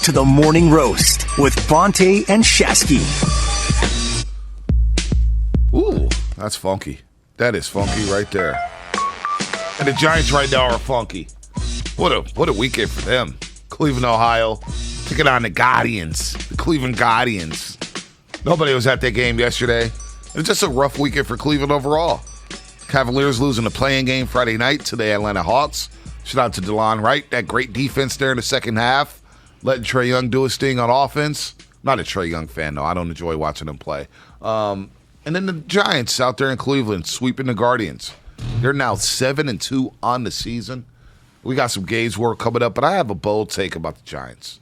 to the Morning Roast with Bonta and Shasky. Ooh, that's funky. That is funky right there. And the Giants right now are funky. What a weekend for them. Cleveland, Ohio, taking on the Guardians, the Cleveland Guardians. Nobody was at that game yesterday. It was just a rough weekend for Cleveland overall. Cavaliers losing the play-in game Friday night to the Atlanta Hawks. Shout out to DeLon Wright. That great defense there in the second half. Letting Trae Young do his thing on offense. Not a Trae Young fan, though. I don't enjoy watching him play. And then the Giants out there in Cleveland sweeping the Guardians. They're now 7-2 on the season. We got some Games War coming up, but I have a bold take about the Giants.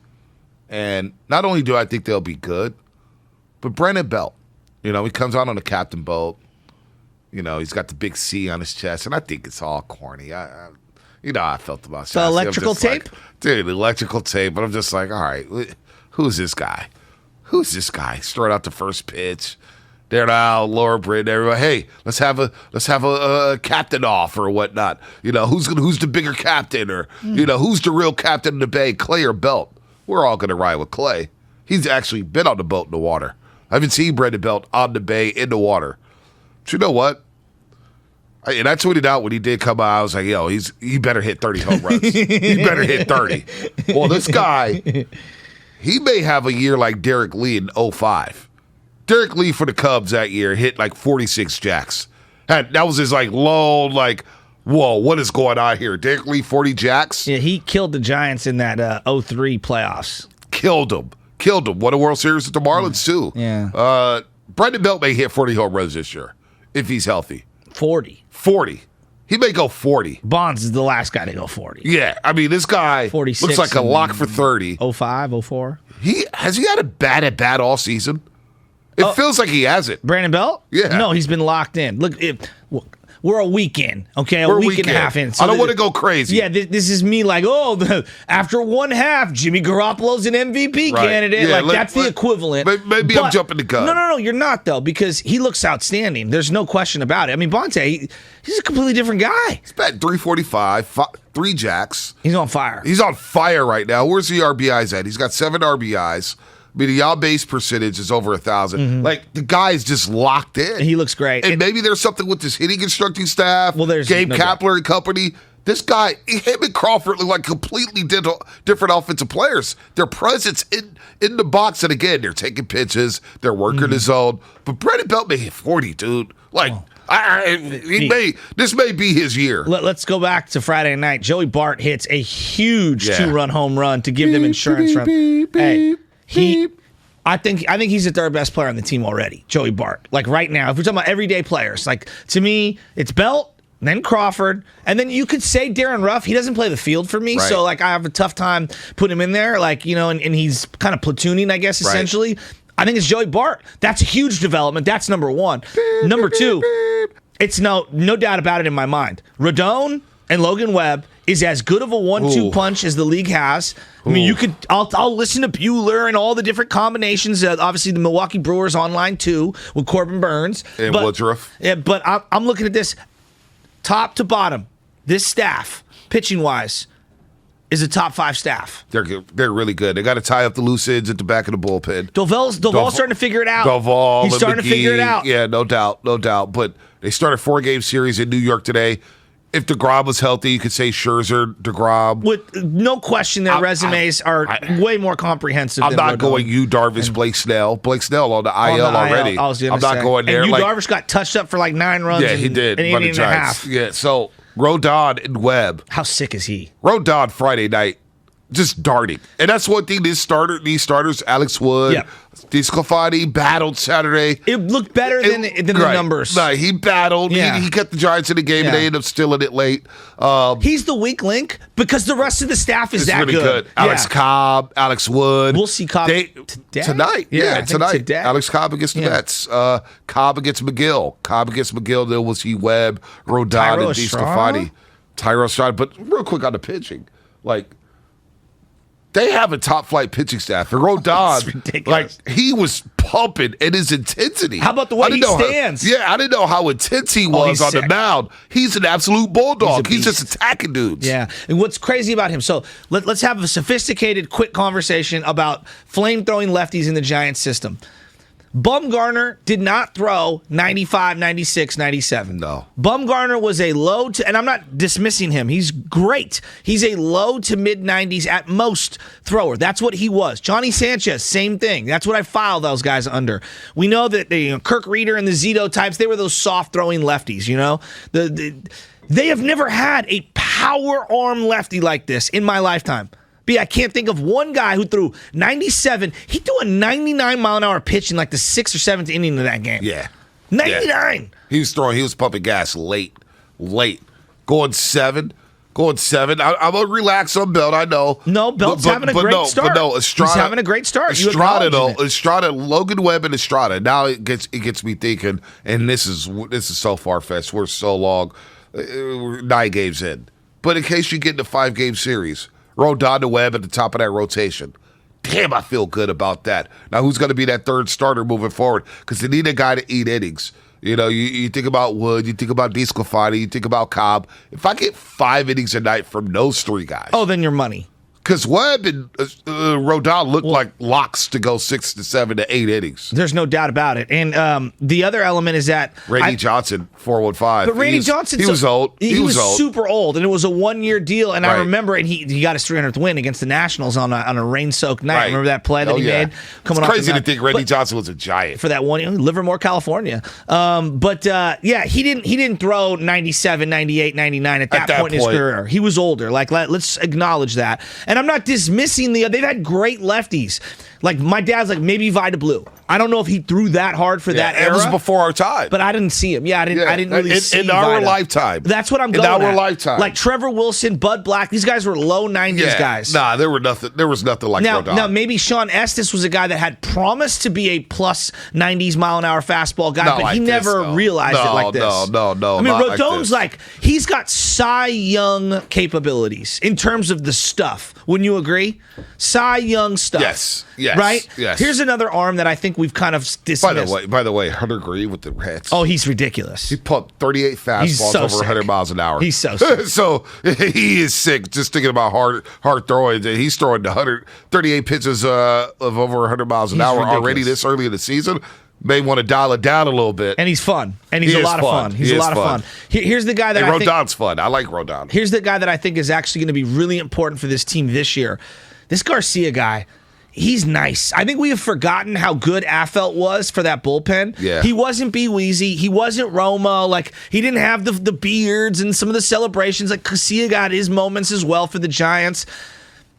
And not only do I think they'll be good, but Brandon Belt, he comes out on the captain boat. He's got the big C on his chest, and I think it's all corny. I felt about the electrical tape? Dude, electrical tape. But I'm just like, all right, who's this guy? Straight out the first pitch. There now, Laura Britt, everybody. Hey, let's have a captain off or whatnot. Who's the bigger captain or who's the real captain in the Bay, Clay or Belt? We're all gonna ride with Clay. He's actually been on the boat in the water. I haven't seen Brandon Belt on the Bay in the water. But you know what? And I tweeted out when he did come out, I was like, yo, he better hit 30 home runs. He better hit 30. Well, this guy, he may have a year like Derek Lee in 05. Derek Lee for the Cubs that year hit like 46 jacks. That was his low, whoa, what is going on here? Derek Lee, 40 jacks? Yeah, he killed the Giants in that 03 playoffs. Killed him. Won a World Series with the Marlins, too. Yeah. Brandon Belt may hit 40 home runs this year if he's healthy. 40. He may go 40. Bonds is the last guy to go 40. Yeah, I mean, this guy 46 looks like a lock for 30. 05, 04. Has he had a bad at bat all season? It feels like he hasn't. Brandon Belt? Yeah. No, he's been locked in. Look, we're a week in, okay? We're a week and a half in. So I don't want to go crazy. Yeah, this is me after one half, Jimmy Garoppolo's an MVP candidate. Yeah, that's the equivalent. Maybe I'm jumping the gun. No, you're not, though, because he looks outstanding. There's no question about it. I mean, Bonta, he's a completely different guy. He's batting 345, 3 jacks. He's on fire. He's on fire right now. Where's the RBIs at? He's got 7 RBIs. I mean, the on-base percentage is over 1,000. Mm-hmm. The guy's just locked in. He looks great. And maybe there's something with this hitting instructing staff. Well, there's Gabe Kapler and company. This guy, him and Crawford look like completely different offensive players. Their presence in the box, and again, they're taking pitches. They're working his zone. But Brandon Belt may hit 40, dude. This may be his year. Let's go back to Friday night. Joey Bart hits a huge 2-run home run to give them insurance run. I think he's the third best player on the team already, Joey Bart. Right now, if we're talking about everyday players, to me, it's Belt, then Crawford, and then you could say Darren Ruff. He doesn't play the field for me, so I have a tough time putting him in there. And he's kind of platooning, I guess, essentially. Right. I think it's Joey Bart. That's a huge development. That's number one. Number two, it's no doubt about it in my mind. Rodon and Logan Webb is as good of a 1-2 punch as the league has. I mean, I'll listen to Bueller and all the different combinations. Obviously, the Milwaukee Brewers online too with Corbin Burns and Woodruff. Yeah, but I'm looking at this top to bottom. This staff, pitching wise, is a top 5 staff. They're good. They're really good. They got to tie up the loose ends at the back of the bullpen. Doval's starting to figure it out. He's starting to figure it out. Yeah, no doubt. But they started a 4-game series in New York today. If DeGrom was healthy, you could say Scherzer, DeGrom. With no question, their resumes are way more comprehensive. I'm not going Yu Darvish, Blake Snell. Blake Snell on the IL already. I'm not going there. And Yu Darvish got touched up for 9 runs. Yeah, he did. An inning and a half. Yeah, so Rodon and Webb. How sick is he? Rodon Friday night, just darting. And that's one thing these starters, Alex Wood, DeSclafani, battled Saturday. It looked better than the numbers. No, he battled. Yeah. He kept the Giants in the game, and they ended up stealing it late. He's the weak link because the rest of the staff is that really good. Alex Cobb, Alex Wood. We'll see Cobb tonight. Yeah, tonight. Alex Cobb against the Mets. Cobb against McGill. Then we'll see Webb, Rodon, and DeSclafani. Tyrell Stroud. But real quick on the pitching, they have a top flight pitching staff. And Rodon, like he was pumping in his intensity. How about the way he stands? I didn't know how intense he was on the mound. He's an absolute bulldog. He's just attacking dudes. Yeah. And what's crazy about him? So let's have a sophisticated, quick conversation about flame-throwing lefties in the Giants system. Bumgarner did not throw 95, 96, 97. No. Bumgarner was a low to, and I'm not dismissing him. He's great. He's a low to mid 90s at most thrower. That's what he was. Johnny Sanchez, same thing. That's what I filed those guys under. We know that Kirk Reeder and the Zito types, they were those soft throwing lefties, you know? They have never had a power arm lefty like this in my lifetime. I can't think of one guy who threw 97. He threw a 99-mile-an-hour pitch in like the 6th or 7th inning of that game. Yeah. 99. Yeah. He was pumping gas late. Going seven. I'm going to relax on Belt, I know. No, Belt's having a great start. But no, Estrada. He's having a great start. Estrada, Logan Webb and Estrada. Now it gets me thinking, and this is so far-fetched. We're so long. We're 9 games in. But in case you get in a 5-game series, Rodon to Webb at the top of that rotation. Damn, I feel good about that. Now, who's going to be that third starter moving forward? Because they need a guy to eat innings. You know, you think about Wood, you think about DeSclafani, you think about Cobb. If I get 5 innings a night from those 3 guys. Oh, then you're money. Because Webb and Rodon look like locks to go 6 to 7 to 8 innings. There's no doubt about it. And the other element is that Randy Johnson, 415. But Randy Johnson, he was old. He was super old, and it was a 1-year deal. And I remember, and he got his 300th win against the Nationals on a rain-soaked night. Right. Remember that play that he made? It's crazy to think Randy Johnson was a giant for that one. Livermore, California. He didn't throw 97, 98, 99 at that point in his career. He was older. Like let's acknowledge that. And I'm not dismissing they've had great lefties. Like my dad's like maybe Vida Blue. I don't know if he threw that hard for that era. It was before our time. But I didn't see him. I didn't really see in our Vida. lifetime. That's what I'm going at. In our lifetime. Like Trevor Wilson, Bud Black, these guys were low 90s guys. Nah, there was nothing like Rodon. Now maybe Sean Estes was a guy that had promised to be a plus 90s mile an hour fastball guy, but he never realized it like this. No. I mean, Rodon's he's got Cy Young capabilities in terms of the stuff. Wouldn't you agree? Cy Young stuff. Yes. Right? Yes. Here's another arm that I think we've kind of dismissed. By the way, Hunter Green with the Reds. Oh, he's ridiculous. He pumped 38 fastballs over 100 miles an hour. He's so sick. So he is sick just thinking about hard throwing. He's throwing 138 pitches of over 100 miles an hour already this early in the season. May want to dial it down a little bit. And he's fun. And he's a lot of fun. He's a lot of fun. Here's the guy that I think... Rodon's fun. I like Rodon. Here's the guy that I think is actually going to be really important for this team this year. This Garcia guy, he's nice. I think we have forgotten how good Affelt was for that bullpen. Yeah. He wasn't B. Weezy. He wasn't Romo. Like, he didn't have the beards and some of the celebrations. Like, Garcia got his moments as well for the Giants.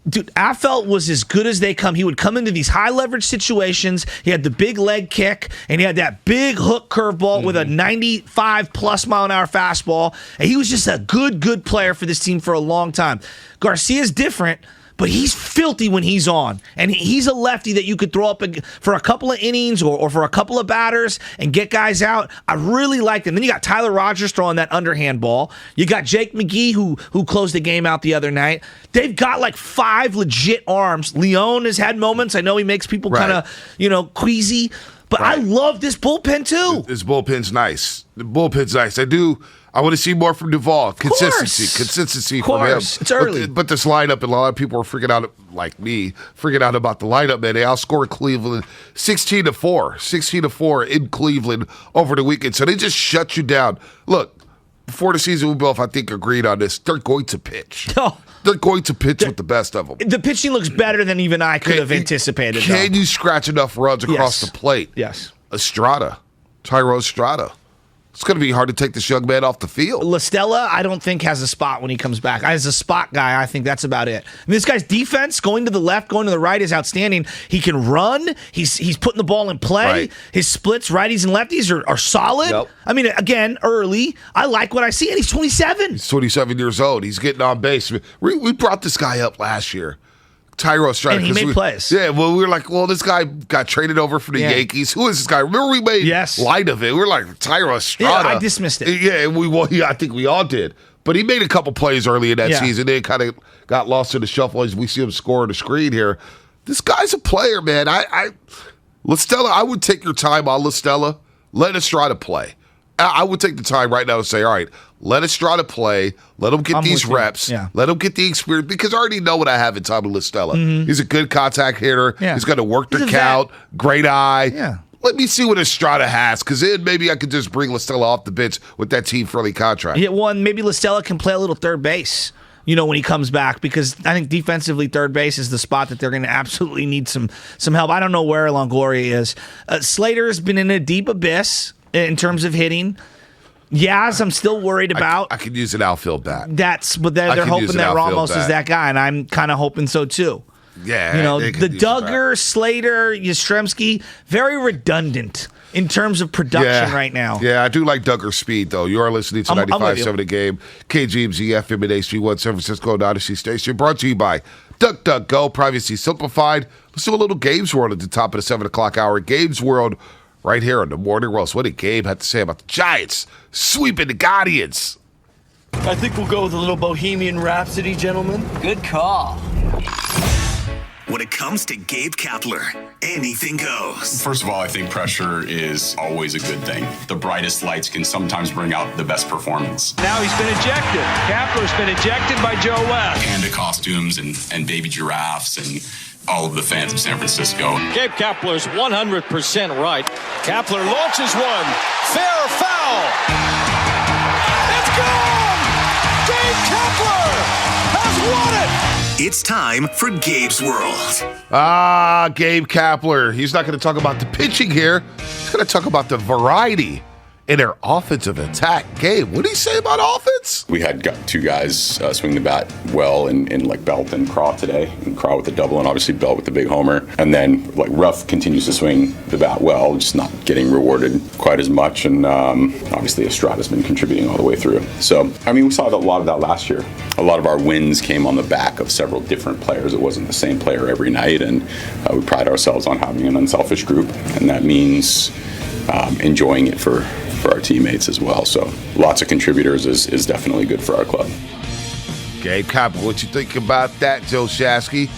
Dude, Affelt was as good as they come. He would come into these high leverage situations. He had the big leg kick, and he had that big hook curveball with a 95 plus mile an hour fastball. And he was just a good player for this team for a long time. Garcia's different, but he's filthy when he's on. And he's a lefty that you could throw up for a couple of innings or for a couple of batters and get guys out. I really like him. Then you got Tyler Rogers throwing that underhand ball. You got Jake McGee who closed the game out the other night. They've got like 5 legit arms. Leon has had moments. I know he makes people kind of, queasy. But I love this bullpen too. This bullpen's nice. The bullpen's nice. I want to see more from Duvall. Consistency from him. It's early. But this lineup, and a lot of people are freaking out, like me, freaking out about the lineup, man. They outscored Cleveland 16-4. 16-4 in Cleveland over the weekend. So they just shut you down. Look, before the season, we both, I think, agreed on this. They're going to pitch. Oh. They're going to pitch with the best of them. The pitching looks better than even I could have anticipated. Can you scratch enough runs across the plate? Yes. Tyro Estrada. It's going to be hard to take this young man off the field. LaStella, I don't think has a spot when he comes back. As a spot guy, I think that's about it. I mean, this guy's defense, going to the left, going to the right, is outstanding. He can run. He's putting the ball in play. Right. His splits, righties and lefties, are solid. Yep. I mean, again, early. I like what I see, and he's 27. He's 27 years old. He's getting on base. We brought this guy up last year. Tyro Estrada. And he made plays. Yeah, well, we were like, this guy got traded over for the Yankees. Who is this guy? Remember we made light of it. We were like, Tyro Estrada. Yeah, I dismissed it. Yeah, I think we all did. But he made a couple plays early in that Yeah. season. Then kind of got lost in the shuffle as we see him score on the screen here. This guy's a player, man. Listella, I would take your time on Listella. Let Estrada play. I would take the time right now to say, all right, let Estrada play. Let him get these reps. Yeah. Let him get the experience. Because I already know what I have in Tommy Listella. He's a good contact hitter. Yeah. He's going to work the He's a count. Great eye. Yeah. Let me see what Estrada has, because then maybe I could just bring Listella off the bench with that team-friendly contract. Yeah, one, maybe Listella can play a little third base, when he comes back, because I think defensively third base is the spot that they're going to absolutely need some help. I don't know where Longoria is. Slater's been in a deep abyss in terms of hitting. Yaz, I'm still worried about. I could use an outfield bat. But they're hoping that Ramos is bat. that guy, and I'm kind of hoping so too. Yeah, the Duggar, Slater, Yastrzemski, very redundant in terms of production right now. Yeah, I do like Duggar's speed, though. You are listening to 95.7 The Game, KGMZ FM at HD1 San Francisco and Odyssey Station, brought to you by DuckDuckGo, privacy simplified. Let's do a little Games World at the top of the 7 o'clock hour. Games World right here on the Morning Roast. What did Gabe have to say about the Giants sweeping the Guardians? I think we'll go with a little Bohemian Rhapsody, gentlemen. Good call. When it comes to Gabe Kapler, anything goes. First of all, I think pressure is always a good thing. The brightest lights can sometimes bring out the best performance. Now he's been ejected. Kapler's been ejected by Joe West. Panda costumes and baby giraffes and all of the fans of San Francisco. Gabe Kapler's 100% right. Kapler launches one. Fair or foul. It's gone! Gabe Kapler has won it! It's time for Gabe's World. Gabe Kapler. He's not going to talk about the pitching here. He's going to talk about the variety in their offensive attack. Gabe, what did he say about offense? We had two guys swing the bat well in like Belt and Craw today. And Craw with the double and obviously Belt with the big homer. And then like Ruff continues to swing the bat well, just not getting rewarded quite as much. And obviously Estrada's been contributing all the way through. So, we saw a lot of that last year. A lot of our wins came on the back of several different players. It wasn't the same player every night. And we pride ourselves on having an unselfish group. And that means enjoying it for our teammates as well. So lots of contributors is definitely good for our club. Gabe Kapler, what you think about that, Joe Shasky?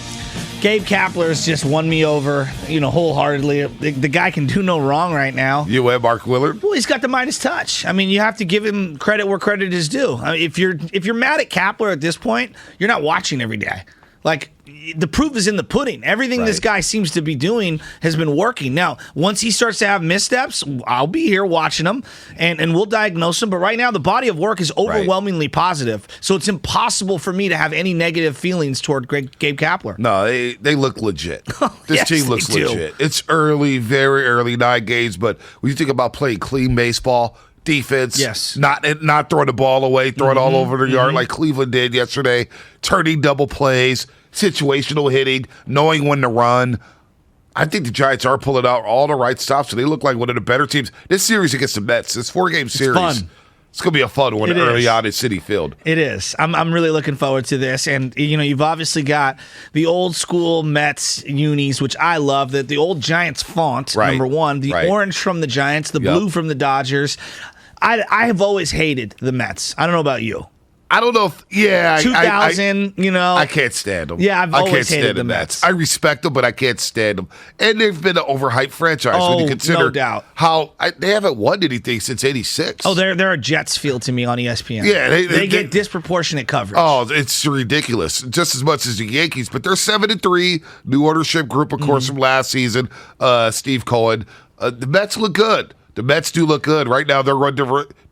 Gabe Kapler's just won me over, wholeheartedly. The guy can do no wrong right now. You and Mark Willard? Well, he's got the Midas touch. You have to give him credit where credit is due. If you're mad at Kapler at this point, you're not watching every day. Like, the proof is in the pudding. Everything this guy seems to be doing has been working. Now, once he starts to have missteps, I'll be here watching him, and we'll diagnose him. But right now, the body of work is overwhelmingly positive. So it's impossible for me to have any negative feelings toward Gabe Kapler. No, they look legit. This Yes, team looks they do. legit. It's early, very early, 9 games. But when you think about playing clean baseball, defense, yes, not throwing the ball away, throwing it all over the yard like Cleveland did yesterday, turning double plays, situational hitting, knowing when to run. I think the Giants are pulling out all the right stops, so they look like one of the better teams. This series against the Mets, this 4-game series, fun. It's going to be a fun one early on at Citi Field. It is. I'm really looking forward to this. And, you've obviously got the old school Mets unis, which I love, the old Giants font, number one, the orange from the Giants, the blue from the Dodgers. I have always hated the Mets. I don't know about you. I don't know if, 2000, I can't stand them. Yeah, I've always hated the Mets. I respect them, but I can't stand them. And they've been an overhyped franchise when you consider no doubt. how they haven't won anything since '86. Oh, they're a Jets field to me on ESPN. Yeah, they get disproportionate coverage. Oh, it's ridiculous, just as much as the Yankees. But they're 7-3, new ownership group, of course, from last season. Steve Cohen. The Mets look good. The Mets do look good. Right now, their run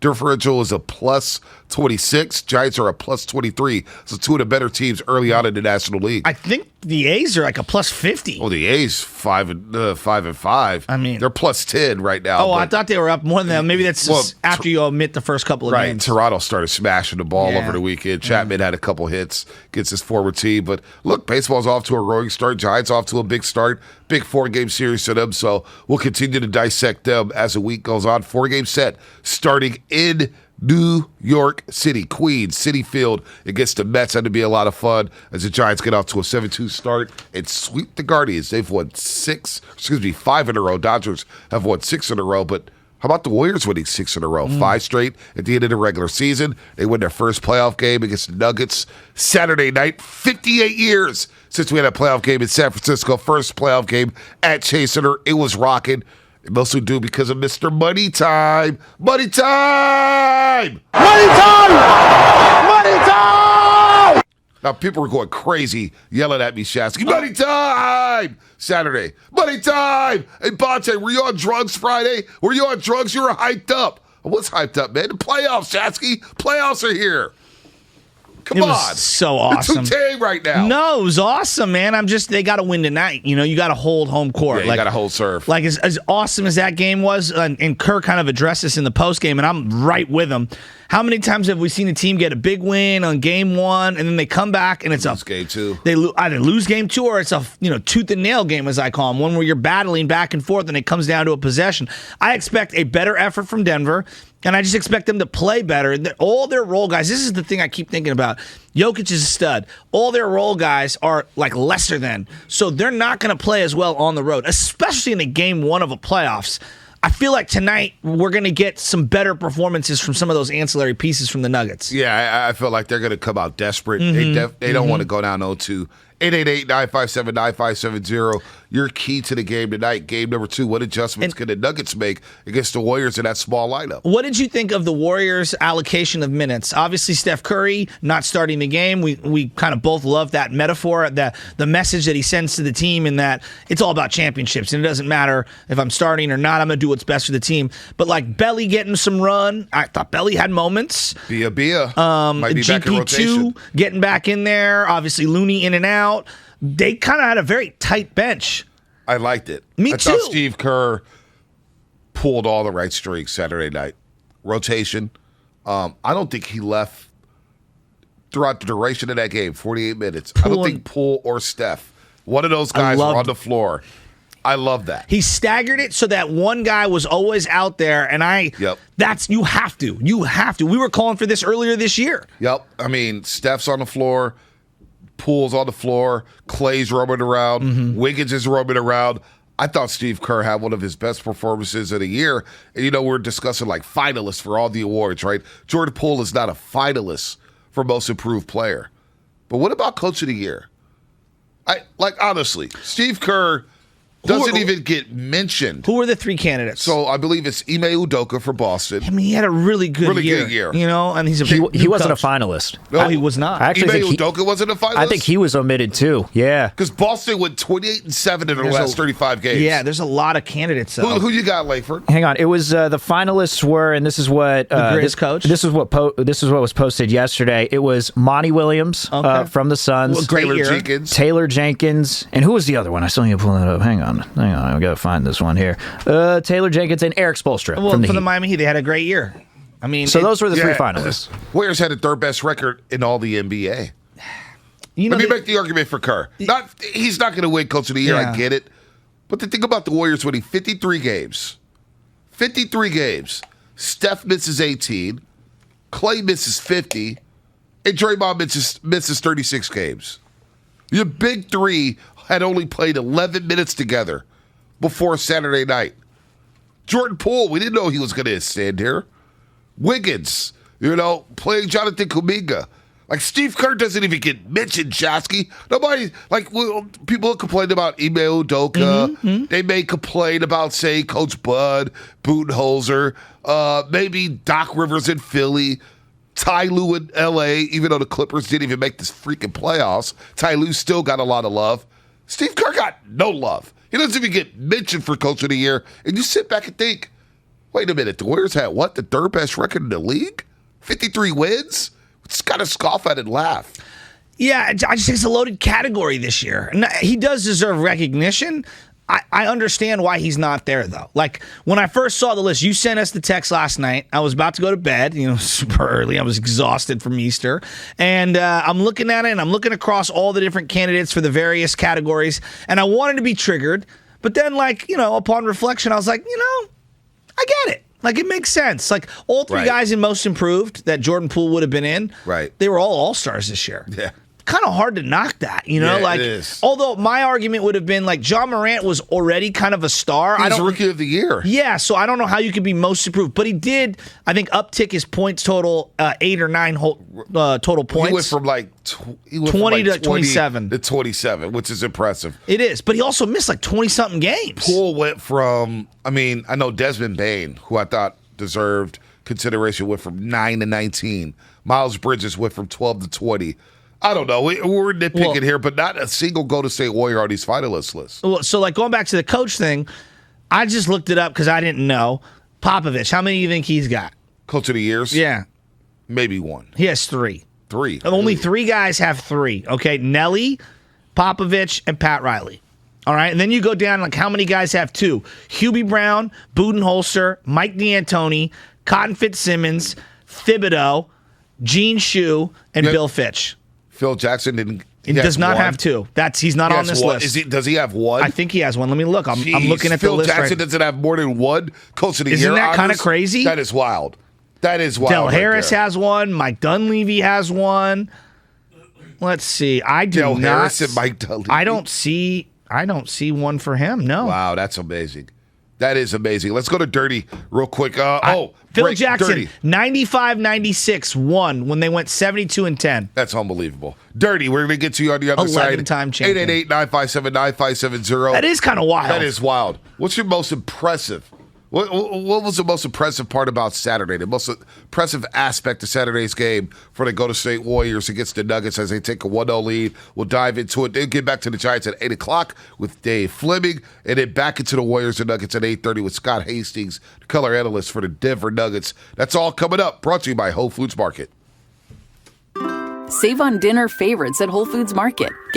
differential is a plus 26. Giants are a plus 23. So two of the better teams early on in the National League. I think the A's are like a plus 50. Oh, the A's 5-5. They're plus 10 right now. Oh, I thought they were up more than that. Maybe that's just after you omit the first couple of games. Toronto started smashing the ball over the weekend. Chapman had a couple hits against his former team. But look, baseball's off to a roaring start. Giants off to a big start. Big 4-game series for them. So we'll continue to dissect them as the week goes on. 4-game set starting in New York City, Queens, Citi Field against the Mets. That'd be a lot of fun as the Giants get off to a 7-2 start and sweep the Guardians. They've won 5 in a row. Dodgers have won 6 in a row, but How about the Warriors winning 6 in a row? 5 straight at the end of the regular season. They win their first playoff game against the Nuggets Saturday night. 58 years since we had a playoff game in San Francisco. First playoff game at Chase Center. It was rocking. Mostly due because of Mr. Money Time. Money Time! Money Time! Money Time! Now, people were going crazy, yelling at me, Shasky. Money Time! Saturday. Money Time! Hey, Bonta, were you on drugs Friday? Were you on drugs? You were hyped up. I was hyped up, man. The playoffs, Shasky. Playoffs are here. Come on. So awesome. It's too tame right now. No, it was awesome, man. They got to win tonight. You got to hold home court. Yeah, you got to hold serve. Like, as awesome as that game was, and Kerr kind of addressed this in the postgame, and I'm right with him. How many times have we seen a team get a big win on game 1, and then they come back, and it's game 2. They either lose game 2 or it's a tooth and nail game, as I call them, one where you're battling back and forth, and it comes down to a possession. I expect a better effort from Denver. And I just expect them to play better. All their role guys, this is the thing I keep thinking about. Jokic is a stud. All their role guys are like lesser than. So they're not going to play as well on the road, especially in a game 1 of a playoffs. I feel like tonight we're going to get some better performances from some of those ancillary pieces from the Nuggets. Yeah, I feel like they're going to come out desperate. They don't want to go down 0-2. 888-957-9570. Your key to the game tonight, game number 2. What adjustments can the Nuggets make against the Warriors in that small lineup? What did you think of the Warriors' allocation of minutes? Obviously, Steph Curry not starting the game. We kind of both love that metaphor, the message that he sends to the team, in that it's all about championships, and it doesn't matter if I'm starting or not. I'm going to do what's best for the team. But like Belly getting some run, I thought Belly had moments. Bia. Might be back in rotation. GP2 getting back in there. Obviously, Looney in and out. They kind of had a very tight bench. I liked it. Me I too. thought Steve Kerr pulled all the right strings Saturday night. Rotation. I don't think he left throughout the duration of that game, 48 minutes. I don't think Poole or Steph, one of those guys were on the floor. I love that. He staggered it so that one guy was always out there, and you have to. You have to. We were calling for this earlier this year. Yep. I mean, Steph's on the floor. Poole's on the floor. Clay's roaming around. Wiggins is roaming around. I thought Steve Kerr had one of his best performances of the year. And, we're discussing like finalists for all the awards, right? Jordan Poole is not a finalist for most improved player. But what about coach of the year? Honestly, Steve Kerr doesn't even get mentioned. Who are the 3 candidates? So I believe it's Ime Udoka for Boston. I mean, he had a really good year. And he's he wasn't a finalist. No, he was not. I actually Ime think Udoka wasn't a finalist? I think he was omitted too. Yeah. Because Boston went 28-7 in their last 35 games. Yeah, there's a lot of candidates. Who you got, Langford? Hang on. It was the finalists were, and this is what Grizz coach. This is what was posted yesterday. It was Monty Williams from the Suns, Taylor Jenkins, and who was the other one? I still need to pull that up. Hang on. I've got to find this one here. Taylor Jenkins and Eric Spoelstra from the Miami Heat. They had a great year. I mean, so those were the 3 finalists. Warriors had the 3rd best record in all the NBA. Let me make the argument for Kerr. He's not going to win Coach of the Year. I get it. But the thing about the Warriors winning 53 games, Steph misses 18, Clay misses 50, and Draymond misses 36 games. Your big 3 had only played 11 minutes together before Saturday night. Jordan Poole, we didn't know he was going to stand here. Wiggins, playing Jonathan Kuminga. Like, Steve Kerr doesn't even get mentioned, Shasky. Nobody, people complain about Ime Udoka. They may complain about, say, Coach Bud, Budenholzer, maybe Doc Rivers in Philly, Ty Lue in L.A., even though the Clippers didn't even make this freaking playoffs. Ty Lue still got a lot of love. Steve Kerr got no love. He doesn't even get mentioned for Coach of the Year. And you sit back and think, wait a minute, the Warriors had what? The 3rd best record in the league? 53 wins? Just got to scoff at it and laugh. Yeah, I just think it's a loaded category this year. And he does deserve recognition. I understand why he's not there, though. Like, when I first saw the list, you sent us the text last night. I was about to go to bed, super early. I was exhausted from Easter. And I'm looking at it, and I'm looking across all the different candidates for the various categories. And I wanted to be triggered. But then, upon reflection, I was like, I get it. Like, it makes sense. Like, all 3 guys in Most Improved that Jordan Poole would have been in, right? They were all All-Stars this year. Yeah. kind of hard to knock that, you know? Yeah, like, it is. although my argument would have been like John Morant was already kind of a star. He's rookie of the year. Yeah, so I don't know how you could be most improved, but he did, I think, uptick his points total 8 or 9 total points. He went from like 20 to 27 to 27, which is impressive. It is, but he also missed like 20-something games. Poole went from, I know Desmond Bane, who I thought deserved consideration, went from 9 to 19. Miles Bridges went from 12 to 20. I don't know. We're nitpicking here, but not a single Golden State Warrior on these finalist lists. Well, so like going back to the coach thing, I just looked it up because I didn't know. Popovich, how many do you think he's got? Coach of the years? Yeah. Maybe 1. He has 3. 3. Only 3 guys have 3. Okay, Nelly, Popovich, and Pat Riley. All right, and then you go down like how many guys have 2? Hubie Brown, Budenholzer, Mike D'Antoni, Cotton Fitzsimmons, Thibodeau, Gene Shue, and Bill Fitch. Phil Jackson didn't. He does not have 2. He's not on this list. Does he have 1? I think he has 1. Let me look. I'm looking at the Phil list. Jackson doesn't have more than 1 Coach of the Year. Isn't that kind of crazy? That is wild. That is wild. Del right Harris there. has 1. Mike Dunleavy has 1. Let's see. Del Harris and Mike Dunleavy. I don't see 1 for him. No. Wow, that's amazing. That is amazing. Let's go to Dirty real quick. Phil Jackson, Dirty. 95-96 won when they went 72-10. That's unbelievable. Dirty, we're going to get to you on the other side. 11-time champion. 888-957-9570. That is kind of wild. That is wild. What's your most impressive? What was the most impressive part about Saturday? The most impressive aspect of Saturday's game for the Golden State Warriors against the Nuggets as they take a 1-0 lead. We'll dive into it. Then get back to the Giants at 8 o'clock with Dave Fleming. And then back into the Warriors and Nuggets at 8:30 with Scott Hastings, the color analyst for the Denver Nuggets. That's all coming up. Brought to you by Whole Foods Market. Save on dinner favorites at Whole Foods Market.